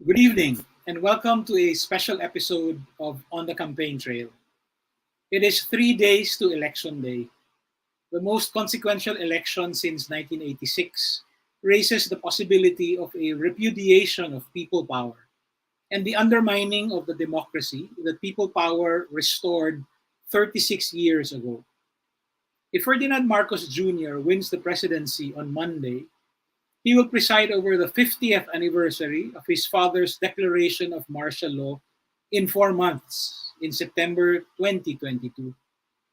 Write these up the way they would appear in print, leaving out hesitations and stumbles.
Good evening, and welcome to a special episode of On the Campaign Trail. It is 3 days to Election Day. The most consequential election since 1986 raises the possibility of a repudiation of people power and the undermining of the democracy that people power restored 36 years ago. If Ferdinand Marcos Jr. wins the presidency on Monday, he will preside over the 50th anniversary of his father's declaration of martial law in 4 months, in September 2022.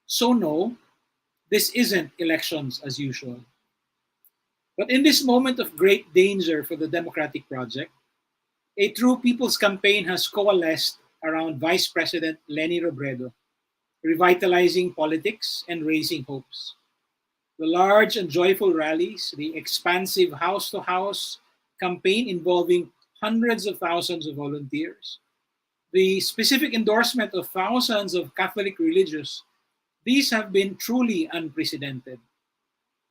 So, no, this isn't elections as usual. But in this moment of great danger for the democratic project, a true people's campaign has coalesced around Vice President Leni Robredo, revitalizing politics and raising hopes. The large and joyful rallies, the expansive house to house campaign involving hundreds of thousands of volunteers, the specific endorsement of thousands of Catholic religious, these have been truly unprecedented.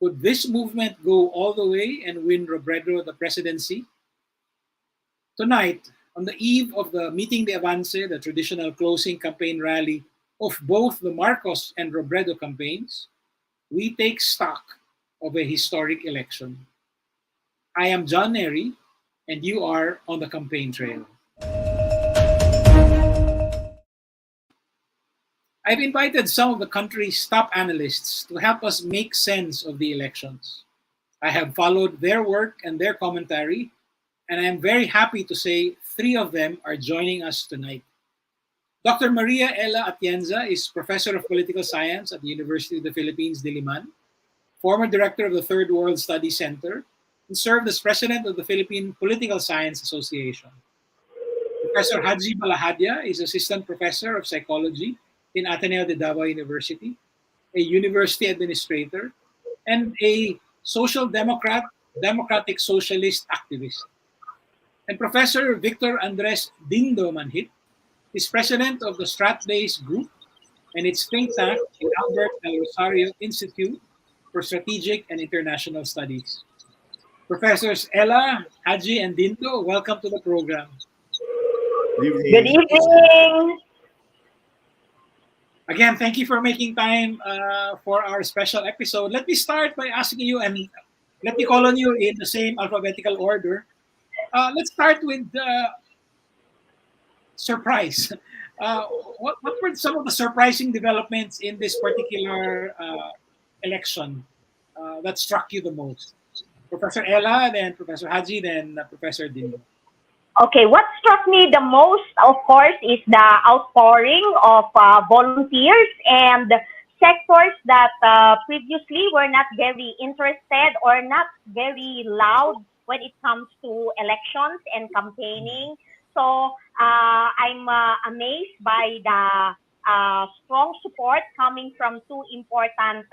Could this movement go all the way and win Robredo the presidency? Tonight, on the eve of the Meeting de Avance, the traditional closing campaign rally of both the Marcos and Robredo campaigns, we take stock of a historic election. I am John Nery, and you are on the campaign trail. I've invited some of the country's top analysts to help us make sense of the elections. I have followed their work and their commentary, and I am very happy to say three of them are joining us tonight. Dr. Maria Ella Atienza is Professor of Political Science at the University of the Philippines, Diliman, former Director of the Third World Studies Center, and served as President of the Philippine Political Science Association. Professor Haji Balahadia is Assistant Professor of Psychology in Ateneo de Davao University, a university administrator, and a social democrat, democratic socialist activist. And Professor Victor Andres Dindo Manhit is president of the Strat-Based Group and its think tank, the Albert L. Rosario Institute for Strategic and International Studies. Professors Ella, Haji, and Dindo, welcome to the program. Good Good evening. evening. Again, thank you for making time for our special episode. Let me start by asking you, and let me call on you in the same alphabetical order. Let's start with surprise. What were some of the surprising developments in this particular election that struck you the most? Professor Ella, then Professor Haji, then Professor Dindo. Okay, what struck me the most, of course, is the outpouring of volunteers and sectors that previously were not very interested or not very loud when it comes to elections and campaigning. So I'm amazed by the strong support coming from two important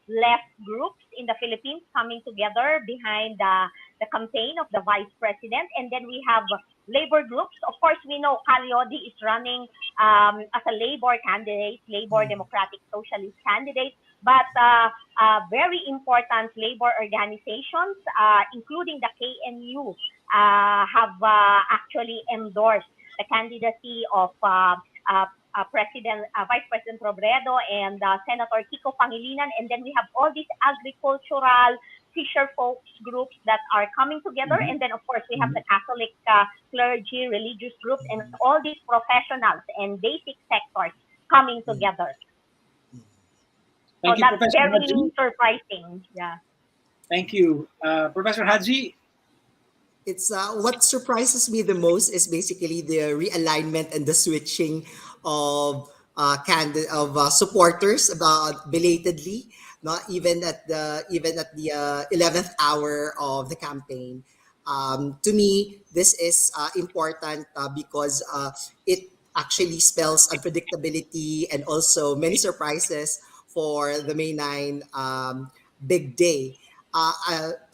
left groups in the Philippines coming together behind the campaign of the vice president. And then we have labor groups. Of course, we know Calyodi is running as a labor candidate, labor democratic socialist candidate. But very important labor organizations, including the KNU, have actually endorsed the candidacy of Vice President Robredo and Senator Kiko Pangilinan. And then we have all these agricultural fisher folks groups that are coming together. And then, of course, we have the Catholic clergy, religious groups, and all these professionals and basic sectors coming together. Thank you, That's Professor very Haji. surprising. Yeah. Thank you. Professor Haji, It's what surprises me the most is basically the realignment and the switching of supporters about belatedly, not even at the 11th hour of the campaign. To me, this is important because it actually spells unpredictability and also many surprises for the May 9 big day.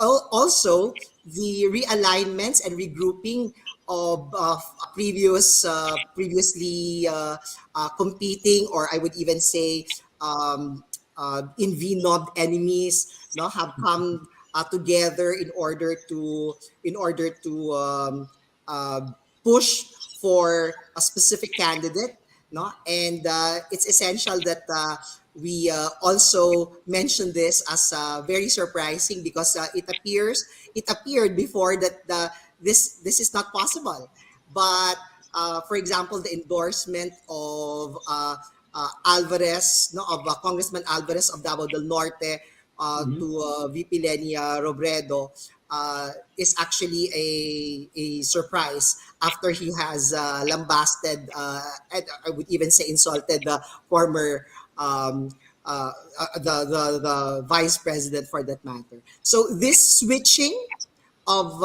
Also, the realignments and regrouping of previously competing, or I would even say envenomed enemies, no, have come together in order to push for a specific candidate, no? And it's essential that we also mention this as very surprising because it appeared before that this is not possible. But for example, the endorsement of Alvarez, no, of Congressman Alvarez of Davao del Norte Mhm. to VP Leni Robredo is actually a surprise after he has lambasted and I would even say insulted the former um, the vice president for that matter. So this switching of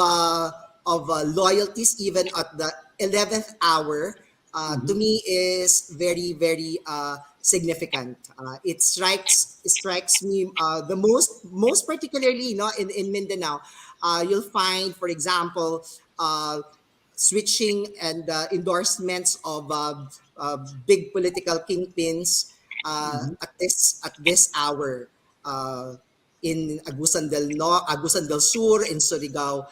loyalties even at the 11th hour to Mhm. me is very very significant. It strikes me the most particularly, in Mindanao. You'll find, for example, uh, switching and endorsements of big political kingpins Mhm. at this hour uh, in Agusan del Sur, in Surigao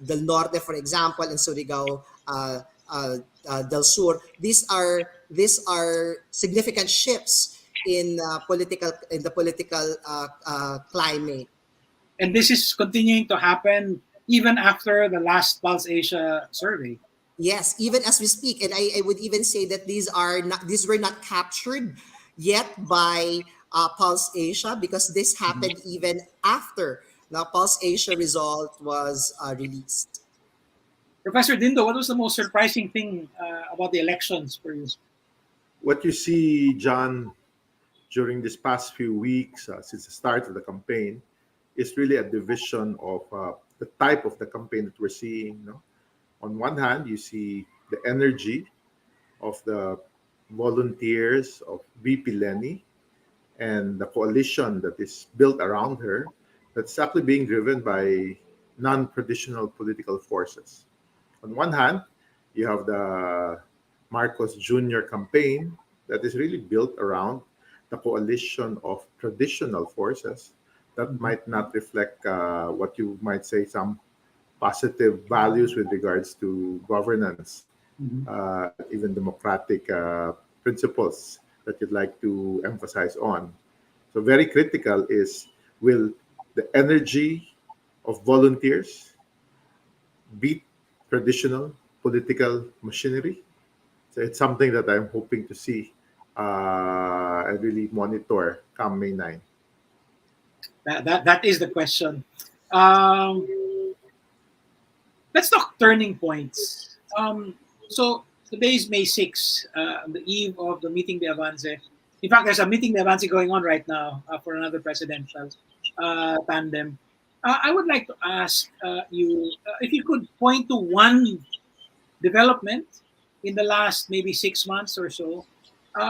del Norte, for example, in Surigao uh, del Sur. These are significant shifts in the political climate. And this is continuing to happen even after the last Pulse Asia survey. Yes, even as we speak, and I would even say that these were not captured yet by Pulse Asia because this Mhm. happened even after the Pulse Asia result was released. Professor Dindo, what was the most surprising thing about the elections for you? What you see, John, during this past few weeks, since the start of the campaign, is really a division of the type of the campaign that we're seeing. No? On one hand, you see the energy of the volunteers of VP Lenny and the coalition that is built around her, that's actually being driven by non-traditional political forces. On one hand, you have the Marcos Jr. campaign that is really built around the coalition of traditional forces that Mhm. might not reflect what you might say some positive values with regards to governance, Mhm. even democratic principles that you'd like to emphasize on. So, very critical is, will the energy of volunteers beat traditional political machinery? So it's something that I'm hoping to see and really monitor come May 9. That is the question. Um, let's talk turning points. So today is May 6th, on the eve of the meeting de avance. In fact, there's a meeting de avance going on right now for another presidential tandem. I would like to ask you if you could point to one development in the last maybe 6 months or so,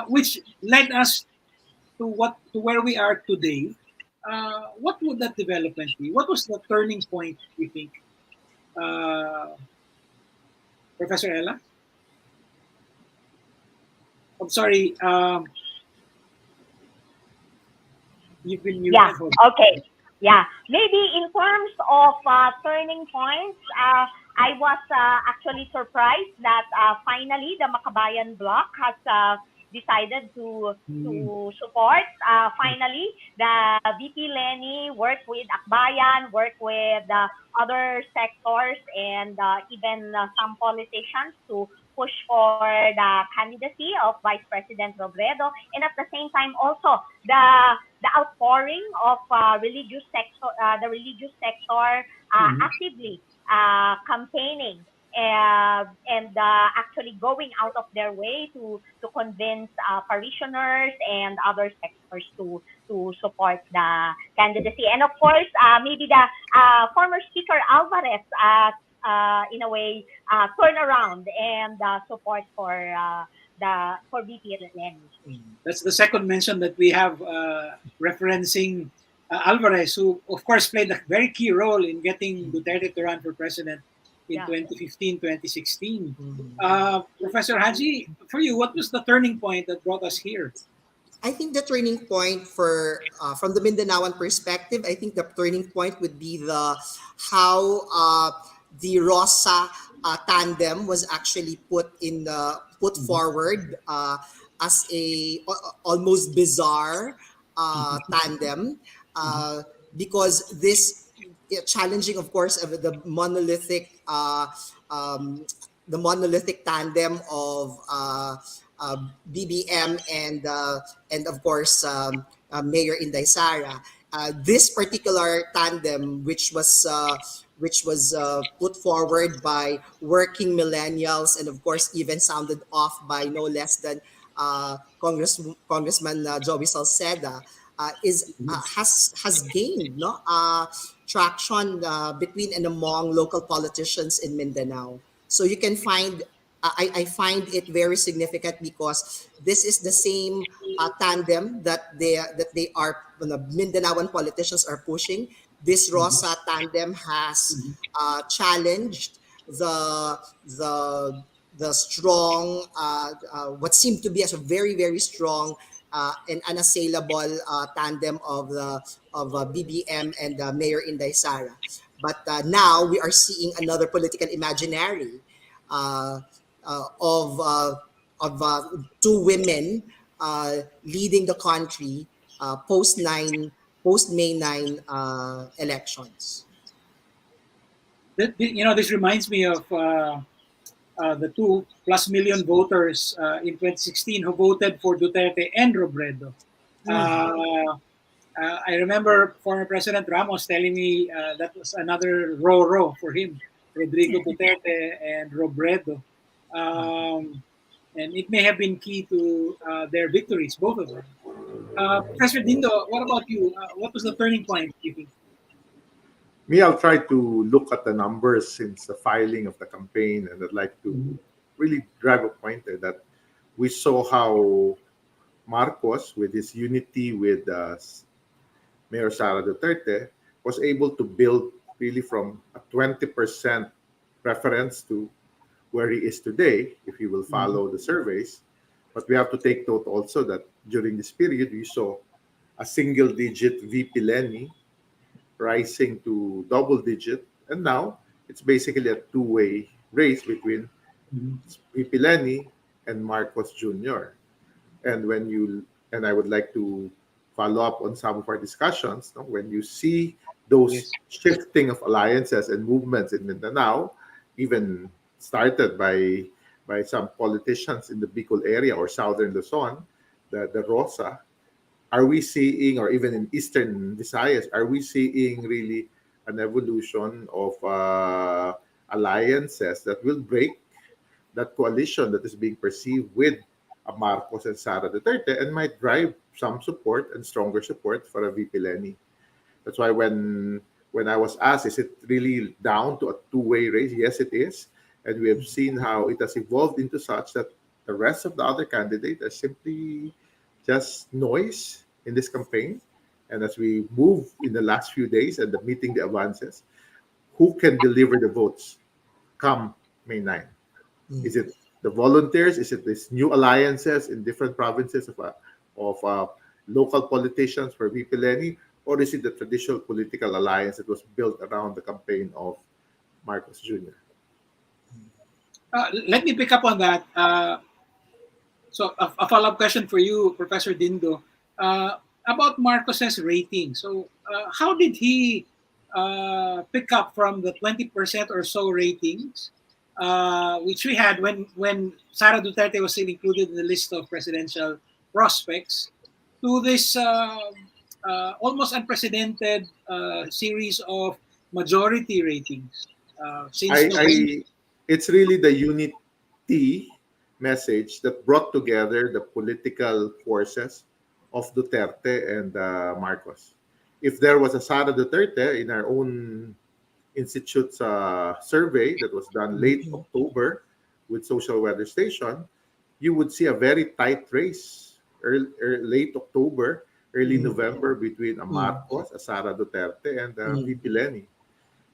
which led us to where we are today. What would that development be? What was the turning point? You think, uh, Professor Ella? I'm sorry. You've been Yeah. muted. Hold Okay. Yeah. Maybe in terms of turning points, I was actually surprised that finally the Makabayan bloc has decided on. to support. Finally, the VP Lenny worked with Akbayan, worked with other sectors, and even some politicians to push for the candidacy of Vice President Robredo, and at the same time also the outpouring of the religious sector Mhm. actively campaigning and actually going out of their way to convince parishioners and other sectors to support the candidacy. And of course, maybe the former Speaker Alvarez, in a way, turn around and support for VP Lenny. That's the second mention that we have referencing Alvarez, who, of course, played a very key role in getting Duterte to run for president in Yeah. 2015, 2016. Mhm. Professor Haji, for you, what was the turning point that brought us here? I think the turning point from the Mindanaoan perspective, I think the turning point would be the how the Rosa tandem was actually put forward as almost bizarre tandem uh, because this challenging, of course, of um, the monolithic tandem of BBM and of course Mayor Inday Sara. This particular tandem, which was put forward by working millennials and of course even sounded off by no less than Congressman Joey Salceda, is has gained traction between and among local politicians in Mindanao. So you can find I find it very significant because this is the same tandem that they are the Mindanaoan politicians are pushing. This Rosa tandem has challenged the the the strong what seemed to be as a very strong and unassailable tandem of BBM and Mayor Inday Sara. But now we are seeing another political imaginary uh, uh, of uh, of two women leading the country post May 9 elections. This reminds me of the 2+ million voters in 2016 who voted for Duterte and Robredo. Uh, I remember former President Ramos telling me that was another Roro for him, Rodrigo Duterte and Robredo. And it may have been key to their victories, both of them. Professor Dindo, what about you? What was the turning point, do you think? Me, I'll try to look at the numbers since the filing of the campaign, and I'd like to really drive a point there that we saw how Marcos, with his unity with Mayor Sara Duterte, was able to build really from a 20% preference to where he is today, if you will follow the surveys. But we have to take note also that during this period, we saw a single digit VP Lenny rising to double digit. And now it's basically a two-way race between VP Lenny and Marcos Jr. And and I would like to follow up on some of our discussions. No? When you see those Yes. shifting of alliances and movements in Mindanao, even started by some politicians in the Bicol area or southern Luzon, the Rosa, are we seeing, or even in Eastern Visayas, are we seeing really an evolution of alliances that will break that coalition that is being perceived with a Marcos and Sara Duterte and might drive some support and stronger support for a VP Lenny? That's why when I was asked, is it really down to a two-way race? Yes, it is. And we have seen how it has evolved into such that the rest of the other candidates are simply just noise in this campaign. And as we move in the last few days and the meeting the advances, who can deliver the votes come May 9? Is it the volunteers? Is it these new alliances in different provinces of local politicians for VP Lenny? Or is it the traditional political alliance that was built around the campaign of Marcos Jr.? Let me pick up on that. So a follow-up question for you, Professor Dindo, about Marcos's rating. So how did he pick up from the 20% or so ratings, which we had when Sara Duterte was still included in the list of presidential prospects, to this almost unprecedented series of majority ratings since November? It's really the unity message that brought together the political forces of Duterte and Marcos. If there was a Sara Duterte in our own institute's survey that was done late October with Social Weather Station, you would see a very tight race late October, early November between a Marcos, a Sara Duterte, and VP Lenny.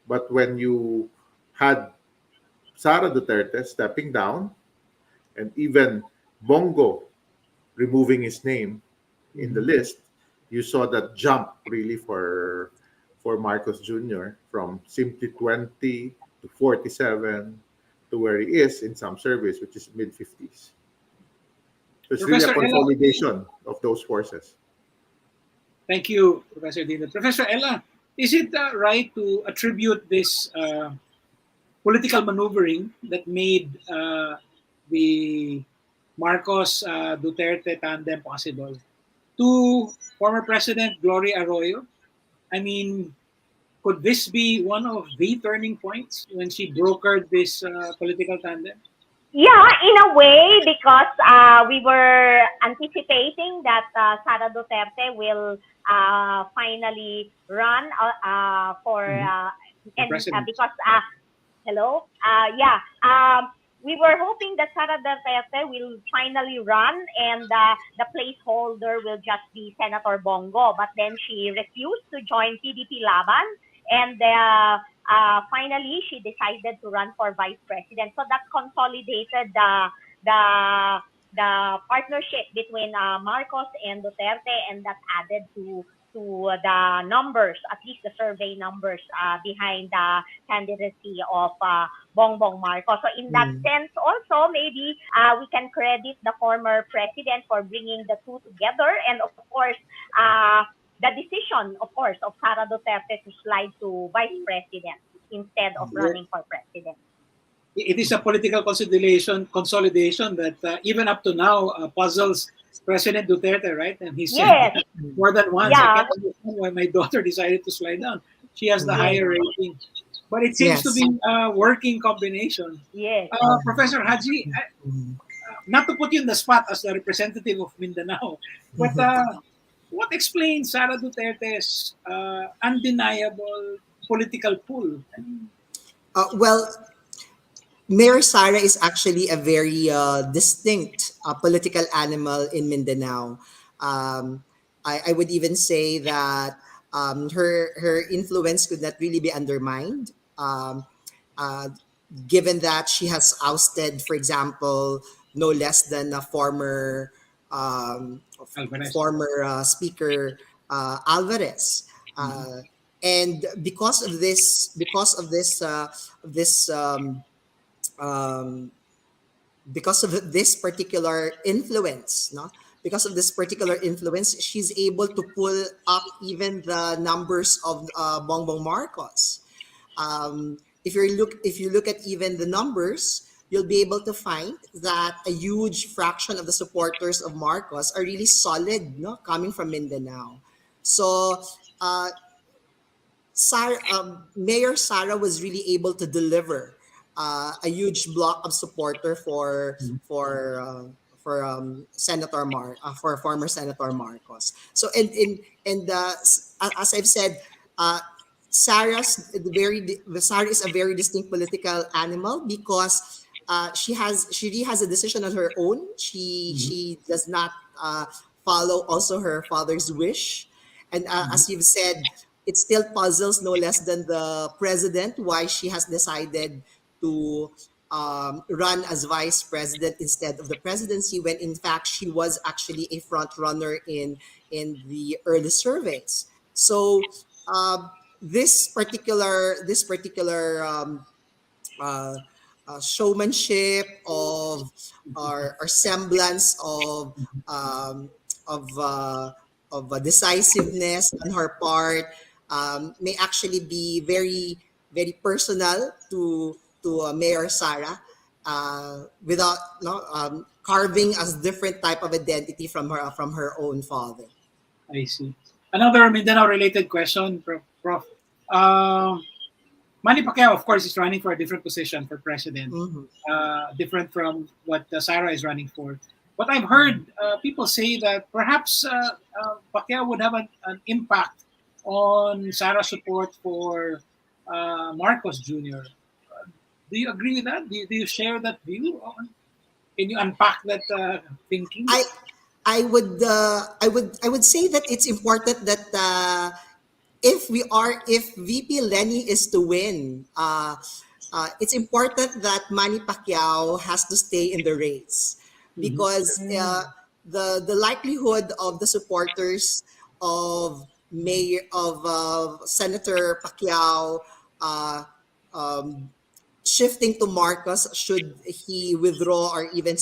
But when you had Sara Duterte stepping down and even Bongo removing his name in the list, you saw that jump really for Marcos Jr. from simply 20 to 47 to where he is in some surveys, which is mid 50s. So it's really a Professor Ella, consolidation of those forces. thank you, Professor Dino. Professor Ella, is it right to attribute this political maneuvering that made the Marcos Duterte tandem possible to former President Gloria Arroyo? I mean, could this be one of the turning points when she brokered this political tandem? Yeah, in a way, because we were anticipating that Sara Duterte will finally run for Mhm. For and president. because hello, yeah, we were hoping that Sara Duterte will finally run and the placeholder will just be Senator Bongo, but then she refused to join PDP Laban, and finally she decided to run for vice president. So that consolidated the partnership between Marcos and Duterte, and that added to the numbers, at least the survey numbers behind the candidacy of Bongbong Marcos. So in that Mm. sense, also maybe we can credit the former president for bringing the two together, and of course, the decision, of course, of Sara Duterte to slide to vice president instead of running for president. It is a political consolidation that even up to now puzzles President Duterte, right? And he said Yes, more than once, I yeah, can't understand why my daughter decided to slide down. She has the Mhm. yes, higher rating. But it seems to Yes. be a working combination. yes. Mhm. Professor Haji, Mhm. not to put you in the spot as the representative of Mindanao, but Mhm. what explains Sara Duterte's undeniable political pull? I mean, Well, Mayor Sara is actually a very distinct political animal in Mindanao. I would even say that her influence could not really be undermined. Uh, Given that she has ousted, for example, no less than a Alvarez. former speaker Alvarez, Mhm. and this um, because of this particular influence, no, because of this particular influence, she's able to pull up even the numbers of Bongbong Marcos. If you look at even the numbers, you'll be able to find that a huge fraction of the supporters of Marcos are really solid, no, coming from Mindanao. So uh, Mayor Sara was really able to deliver a huge block of supporter for former Senator Marcos. So as I've said, uh, Sara is a very distinct political animal because she really has a decision on her own. Mhm. She does not follow also her father's wish, and Mhm. as you've said, it still puzzles no less than the president why she has decided to run as vice president instead of the presidency, when in fact she was actually a front runner in the early surveys. So this particular uh, showmanship or semblance um, of uh, of decisiveness on her part may actually be very personal to Mayor Sara, without no carving a different type of identity from her own father. I see. Another Mindanao-related question, Prof. Um, Manny Pacquiao, of course, is running for a different position for president, Mm-hmm. different from what Sarah is running for. But I've heard people say that perhaps Pacquiao would have an impact on Sarah's support for Marcos Jr. Do you agree with that? Do you share that view? Can you unpack that thinking? I I would say that it's important that if VP Lenny is to win, it's important that Manny Pacquiao has to stay in the race, Mhm. because the likelihood of the supporters of Mayor of Senator Pacquiao uh, um, shifting to Marcos should he withdraw or even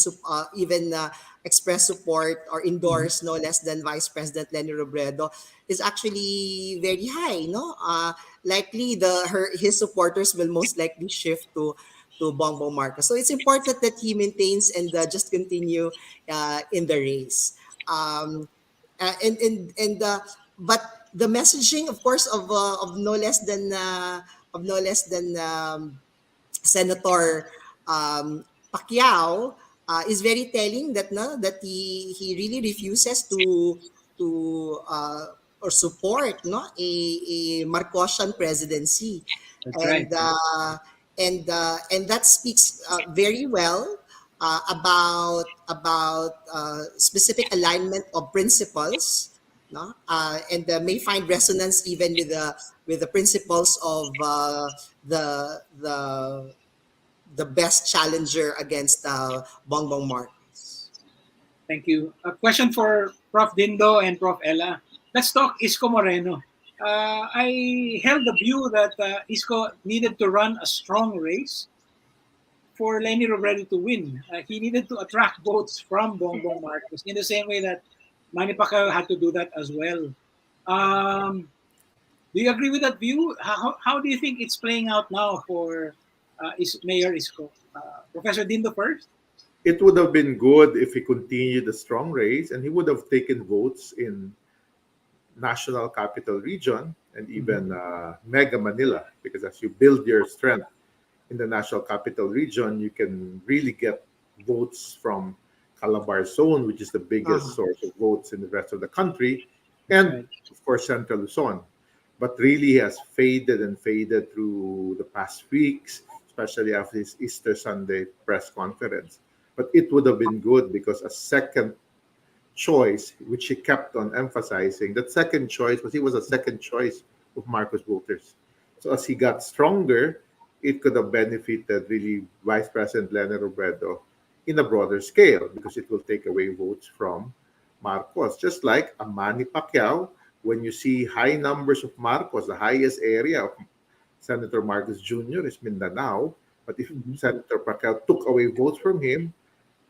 express support or Mhm. endorse no less than Vice President Lenny Robredo is actually very high. No, likely his supporters will most likely shift to Bongbong Marcos. So it's important that he maintains and just continue in the race. Um, and but the messaging, of course, of no less than Senator Pacquiao is very telling that no that he really refuses to or support no a Marcosian presidency, That's right. and and that speaks very well about specific alignment of principles, no, and may find resonance even with the principles of the best challenger against Bongbong Marcos. Thank you. A question for Prof. Dindo and Prof. Ella. Let's talk Isko Moreno. I held the view that Isko needed to run a strong race for Lenny Robredo to win. He needed to attract votes from Bongbong Marcos in the same way that Manny Pacquiao had to do that as well. Um, do you agree with that view? How do you think it's playing out now for Mayor Isko? Professor Dindo first? It would have been good if he continued the strong race and he would have taken votes in national capital region and Mhm. even mega Manila, because as you build your strength in the national capital region, you can really get votes from Calabar zone, which is the biggest Uh-huh. source of votes in the rest of the country, That's and right. of course Central Luzon. But really has faded and faded through the past weeks, especially after his Easter Sunday press conference. But it would have been good because a second choice, which he kept on emphasizing, that second choice was he was a second choice of Marcos voters. So as he got stronger, it could have benefited really Vice President Leonard Robredo in a broader scale because it will take away votes from Marcos. Just like a Manny Pacquiao, when you see high numbers of Marcos, the highest area of Senator Marcos Jr. is Mindanao. But if Mhm. Senator Pacquiao took away votes from him,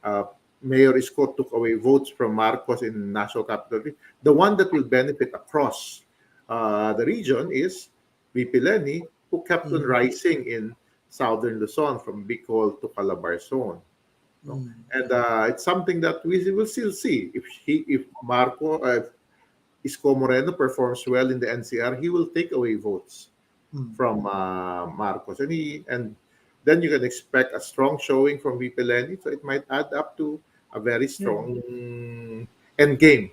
uh, Mayor Isko took away votes from Marcos in national capital. The one that will benefit across the region is VP Lenny, who kept on Mm, rising in southern Luzon from Bicol to Calabarzon. No? mm, And it's something that we will still see. If Isko Moreno performs well in the NCR, he will take away votes mm, from Marcos, and then you can expect a strong showing from VP Lenny. So it might add up to a very Hmm. strong end game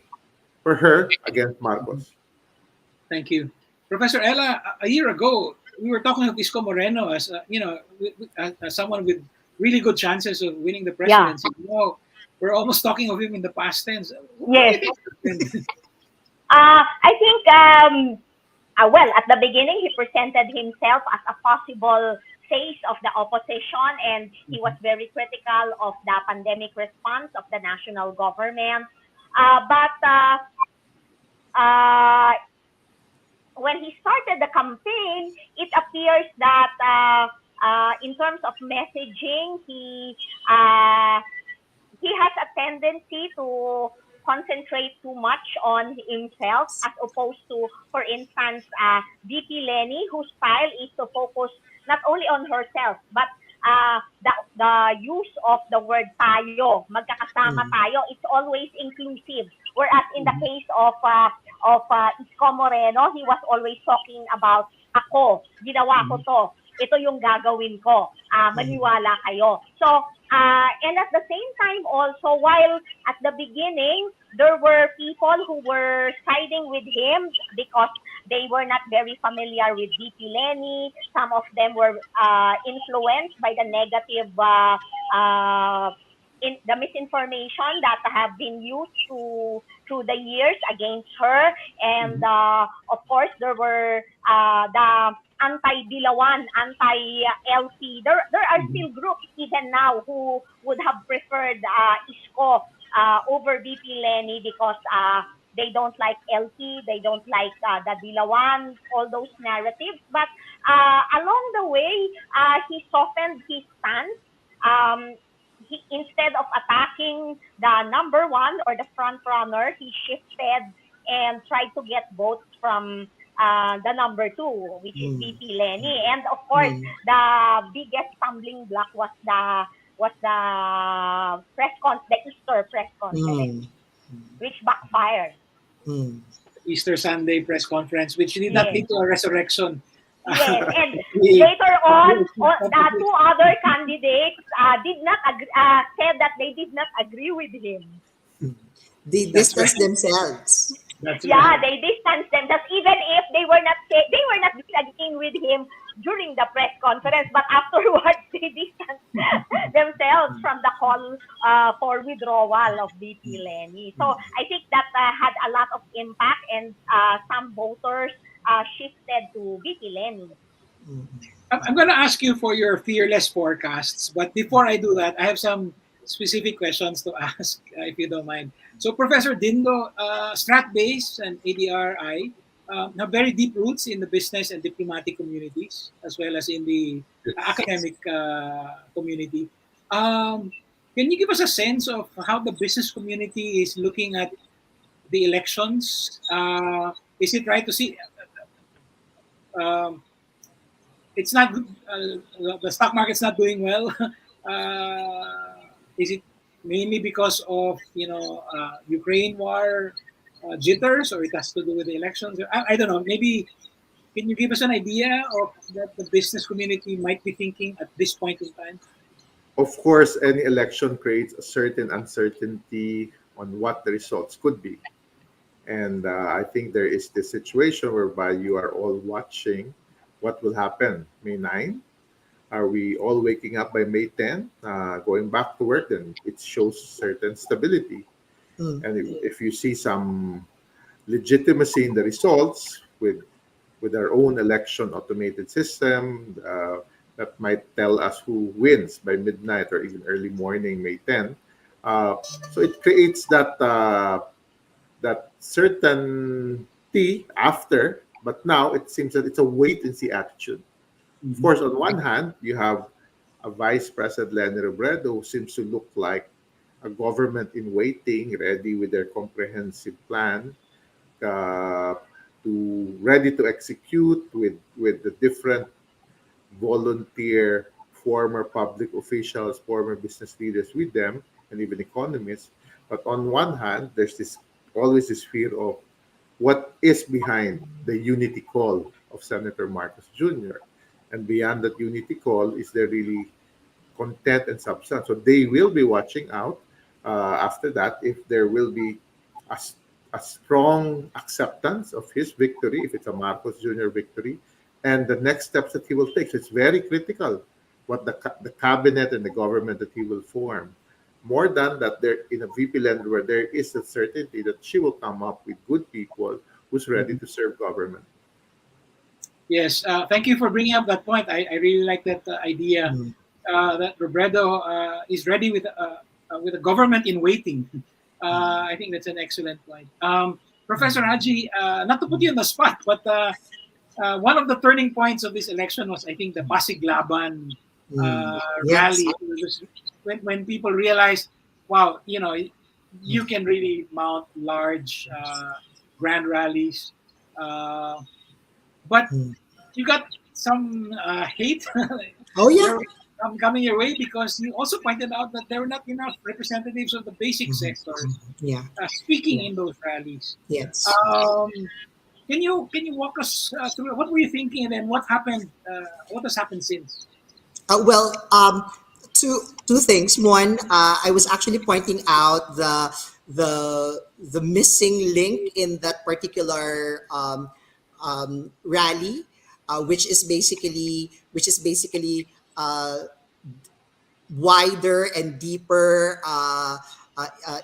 for her against Mhm. Marcos. Thank you, Professor Ella. A year ago, we were talking of Isko Moreno as as someone with really good chances of winning the Yeah. presidency. Now we're almost talking of him in the past tense. What do Yes. you think happened? I think, well, at the beginning, he presented himself as a possible face of the opposition, and he was very critical of the pandemic response of the national government. But uh, when he started the campaign, it appears that in terms of messaging, uh, he has a tendency to concentrate too much on himself as opposed to, for instance, VP Lenny, whose style is to focus not only on herself, but the use of the word tayo, magkakasama mm, tayo, it's always inclusive. Whereas in the Mhm. case of Isko Moreno, he was always talking about ako, ginawa ko Mhm. to, ito yung gagawin ko, mm, maniwala kayo. So, and at the same time also, while at the beginning, there were people who were siding with him because they were not very familiar with VP Lenny. Some of them were influenced by the negative, in the misinformation that have been used through the years against her. And Mhm. of course, there were the anti-Dilawan, anti-LP. There are Mhm. still groups even now who would have preferred Isko over VP Lenny because they don't like LP, they don't like the Dilawan, all those narratives. But along the way, he softened his stance. Um, instead of attacking the number one or the front runner, he shifted and tried to get votes from the number two, which is Mm. VP Lenny. And of course, Mm. the biggest stumbling block was the Easter press conference, Mm. which backfired. Mm. Easter Sunday press conference, which did not Yes. lead to a resurrection. Yes, and He- later on, the two other candidates did not said that they did not agree with him. They That's distance right. themselves. That's Yeah, right. they distanced themselves even if they were not disagreeing with him during the press conference, but afterwards they distanced themselves from the call for withdrawal of VP Lenny. So I think that had a lot of impact, and some voters shifted to VP Lenny. Mm. I'm going to ask you for your fearless forecasts, but before I do that, I have some specific questions to ask, if you don't mind. So, Professor Dindo, Strat Base and ADRI have very deep roots in the business and diplomatic communities, as well as in the Yes. academic community. Um, can you give us a sense of how the business community is looking at the elections? Is it right to see? Um, it's not good. The stock market's not doing well. Is it mainly because of Ukraine war jitters, or it has to do with the elections? I don't know. Maybe can you give us an idea of that the business community might be thinking at this point in time? Of course, any election creates a certain uncertainty on what the results could be. And I think there is this situation whereby you are all watching what will happen May 9. Are we all waking up by May 10, going back to work? Then it shows certain stability. Mm. And if you see some legitimacy in the results with our own election automated system that might tell us who wins by midnight or even early morning, May 10. So it creates that certainty after, but now it seems that it's a wait and see attitude. Of Mhm. course, on one hand, you have a Vice President Lenny Robredo who seems to look like a government in waiting, ready with their comprehensive plan, uh, to ready to execute with the different volunteer former public officials, former business leaders with them, and even economists. But on one hand, there's this always this fear of what is behind the unity call of Senator Marcos Jr. And beyond that unity call, is there really content and substance? So they will be watching out after that if there will be a, a strong acceptance of his victory, if it's a Marcos Jr. victory, and the next steps that he will take. So it's very critical what the cabinet and the government that he will form. More than that, there in a VP land where there is a certainty that she will come up with good people who's ready Mhm. to serve government. Yes, thank you for bringing up that point. I really like that idea Mm. that Robredo is ready with a government in waiting. I think that's an excellent point. Professor Haji, not to put you on the spot, but one of the turning points of this election was, I think, the Basiglaban Mm. Yes. rally. It was when people realized, wow, you Mm. can really mount large grand rallies. Uh, but Mm. you got some hate Oh yeah. there coming your way because you also pointed out that there were not enough representatives of the basic Mhm. sector Yeah. speaking Yeah. in those rallies. Yes. Um, can you walk us through what were you thinking and then what happened? What has happened since? Well, two things. One, I was actually pointing out the missing link in that particular rally, which is basically wider and deeper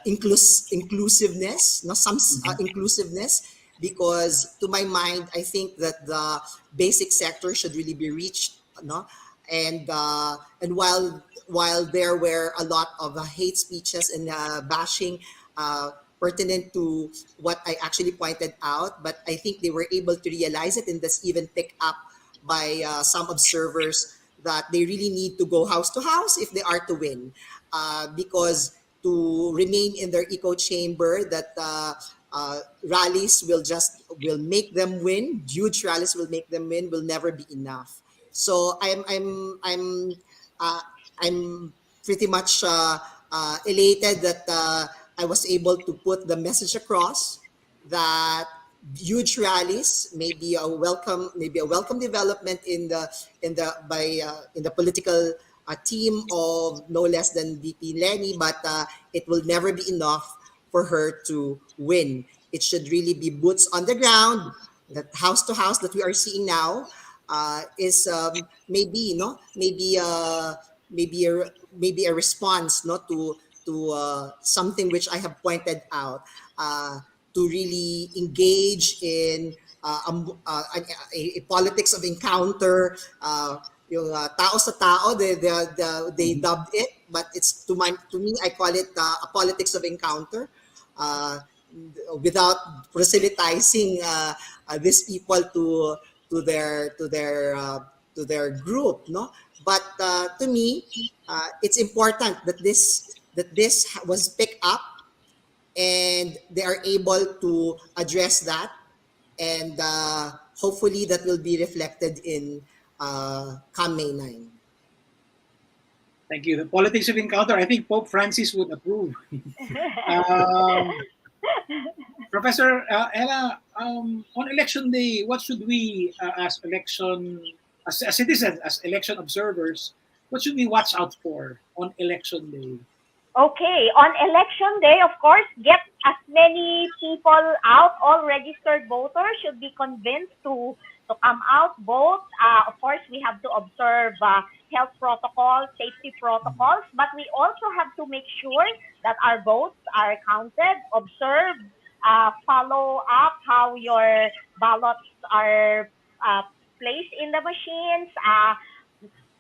inclusiveness, no, some Mhm. inclusiveness, because to my mind, I think that the basic sector should really be reached, no, and while there were a lot of hate speeches and bashing uh, pertinent to what I actually pointed out, but I think they were able to realize it, and that's even picked up by some observers that they really need to go house to house if they are to win, because to remain in their echo chamber, that rallies will make them win. Huge rallies will make them win. Will never be enough. So uh, I'm pretty much elated that I was able to put the message across that huge rallies may be a welcome development in the political team of no less than VP Lenny, but it will never be enough for her to win. It should really be boots on the ground. That house to house that we are seeing now is maybe no maybe a response not to something which I have pointed out, to really engage in a politics of encounter, yung tao sa tao, they dubbed it, but it's to me I call it a politics of encounter, uh, without proselytizing these people to their group, no. But to me, it's important that this was picked up and they are able to address that, and hopefully that will be reflected in come May 9. Thank you. The politics of encounter. I think Pope Francis would approve. um, Professor Ella, on election day, what should we, as citizens, as election observers, what should we watch out for on election day? Okay, on election day, of course, get as many people out. All registered voters should be convinced to come out, vote. Of course, we have to observe health protocols, safety protocols, but we also have to make sure that our votes are counted, observe, follow up how your ballots are uh, placed in the machines.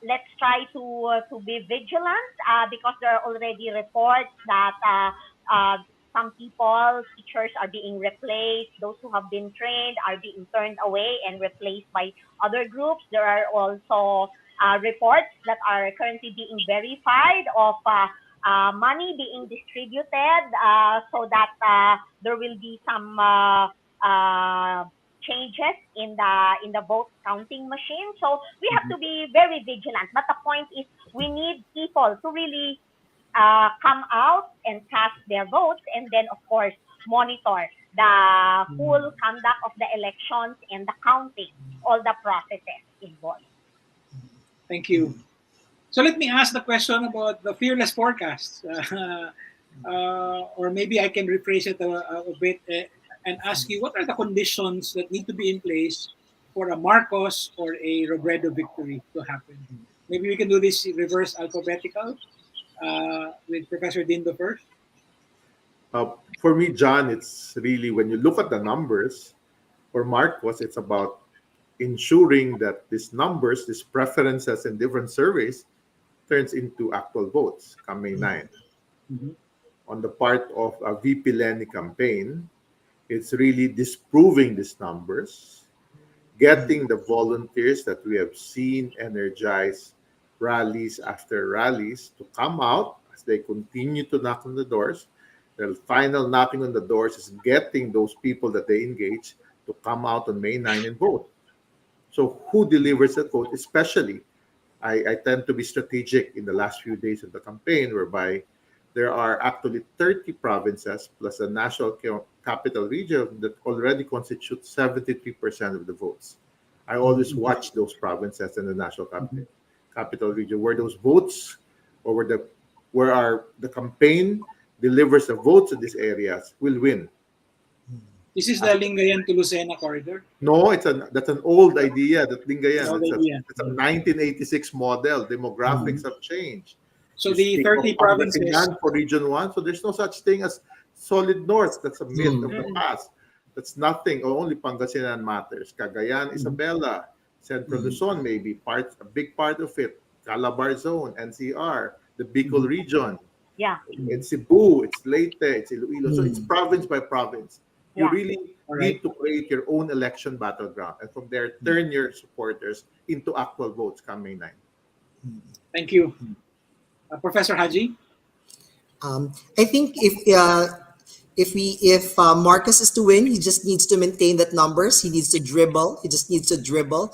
Let's try to be vigilant, because there are already reports that some people, teachers are being replaced. Those who have been trained are being turned away and replaced by other groups. There are also reports that are currently being verified of money being distributed, so that there will be some changes in the vote counting machine. So we have to be very vigilant. But the point is, we need people to really come out and cast their votes, and then of course monitor the full conduct of the elections and the counting, all the processes involved. Thank you. So let me ask the question about the fearless forecast. Or maybe I can rephrase it a bit, and ask you, what are the conditions that need to be in place for a Marcos or a Robredo victory to happen? Maybe we can do this reverse alphabetical, with Professor Dindo first. For me, John, it's really when you look at the numbers for Marcos, it's about ensuring that these numbers, these preferences in different surveys, turns into actual votes come May 9. Mhm. On the part of a VP Lenny campaign, it's really disproving these numbers, getting the volunteers that we have seen energize rallies after rallies to come out as they continue to knock on the doors. The final knocking on the doors is getting those people that they engage to come out on May 9 and vote. So who delivers that vote? Especially, I tend to be strategic in the last few days of the campaign, whereby there are actually 30 provinces plus a national capital region that already constitute 73% of the votes. I always watch those provinces in the national capital region where those votes, or where the campaign delivers the votes in these areas, will win. This is the Lingayen to Lucena corridor. No, that's an old idea. That Lingayen, Old idea. it's a 1986 model. Demographics have changed. So You the speak 30 of provinces. Pangasinan for Region 1, so there's no such thing as solid north. That's a myth of the past. That's nothing. Only Pangasinan matters. Cagayan, Isabela, Central Luzon, maybe a big part of it. Calabar Zone, NCR, the Bicol region. Yeah. It's Cebu, it's Leyte, it's Iloilo. So it's province by province. You Yeah. really need to create your own election battleground, and from there turn your supporters into actual votes come May 9. Thank you. Professor Haji? I think if Marcus is to win, he just needs to maintain that numbers. He needs to dribble. He just needs to dribble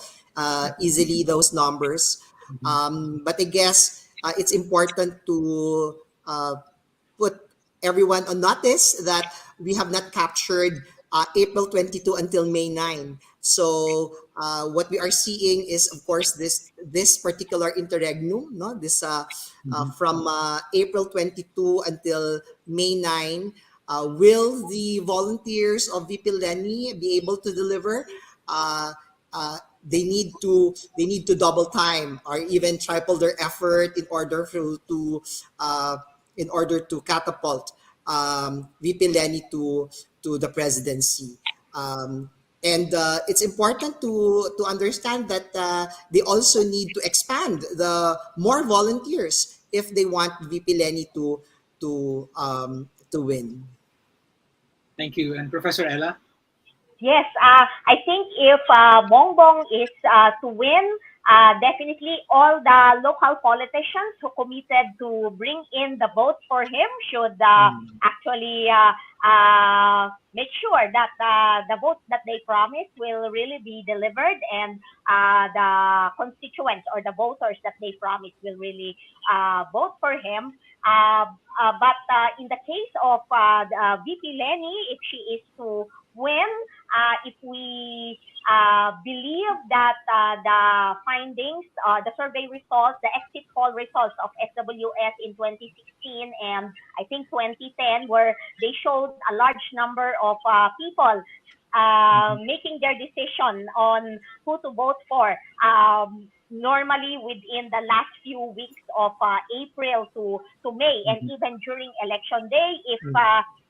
easily those numbers. But I guess it's important to put everyone on notice that we have not captured April 22 until May 9. So what we are seeing is, of course, this particular interregnum, no, this from April 22 until May 9. Will the volunteers of VP Lenny be able to deliver? They need to double time or even triple their effort uh, in order to catapult VP Lenny to the presidency. And it's important to understand that they also need to expand the more volunteers if they want VP Lenny to win. Thank you. And Professor Ella? Yes, I think if Bongbong is to win, definitely all the local politicians who committed to bring in the vote for him should actually make sure that the votes that they promised will really be delivered, and the constituents or the voters that they promised will really vote for him. But in the case of VP Lenny, if she is to win, if we believe that the findings, the survey results, the exit poll results of SWS in 2016 and I think 2010, where they showed a large number of people making their decision on who to vote for. Normally within the last few weeks of April to May, and even during election day, if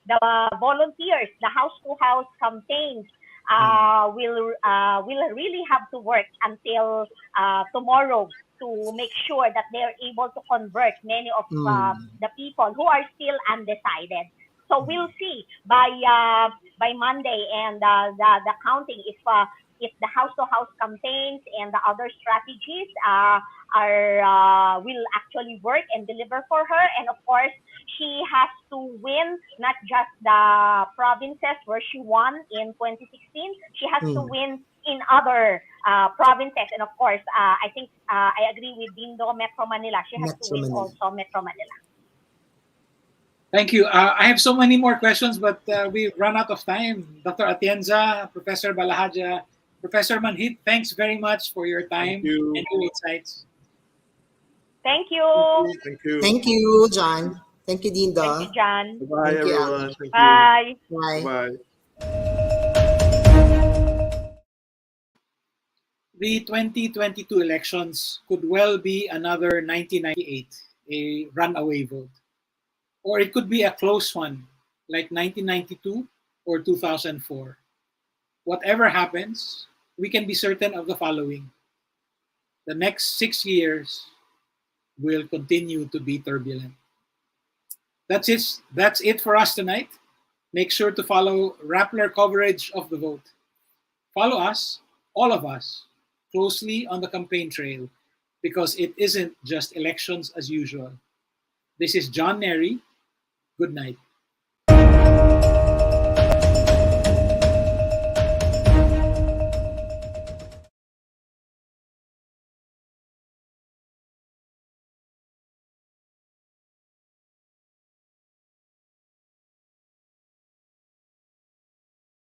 the volunteers, the house to house campaigns will really have to work until tomorrow to make sure that they're able to convert many of the people who are still undecided. So we'll see by Monday and the counting if the house to house campaigns and the other strategies are will actually work and deliver for her. And of course, she has to win not just the provinces where she won in 2016. She has to win in other provinces, and of course, I think I agree with Dindo, Metro Manila. She has to Metro win Manila. also Metro Manila. Thank you. I have so many more questions, but we've run out of time. Dr. Atienza, Professor Balahaja, Professor Manhit, thanks very much for your Thank time you. and your insights. Thank you. Thank you. Thank you, John. Thank you, Thank you, Dinda. John. Bye-bye, Thank you, everyone. Ali. Thank you. Bye. Bye. Bye-bye. The 2022 elections could well be another 1998, a runaway vote. Or it could be a close one, like 1992 or 2004. Whatever happens, we can be certain of the following. The next 6 years will continue to be turbulent. That's it for us tonight. Make sure to follow Rappler coverage of the vote. Follow us, all of us, closely on the campaign trail because it isn't just elections as usual. This is John Nery. Good night.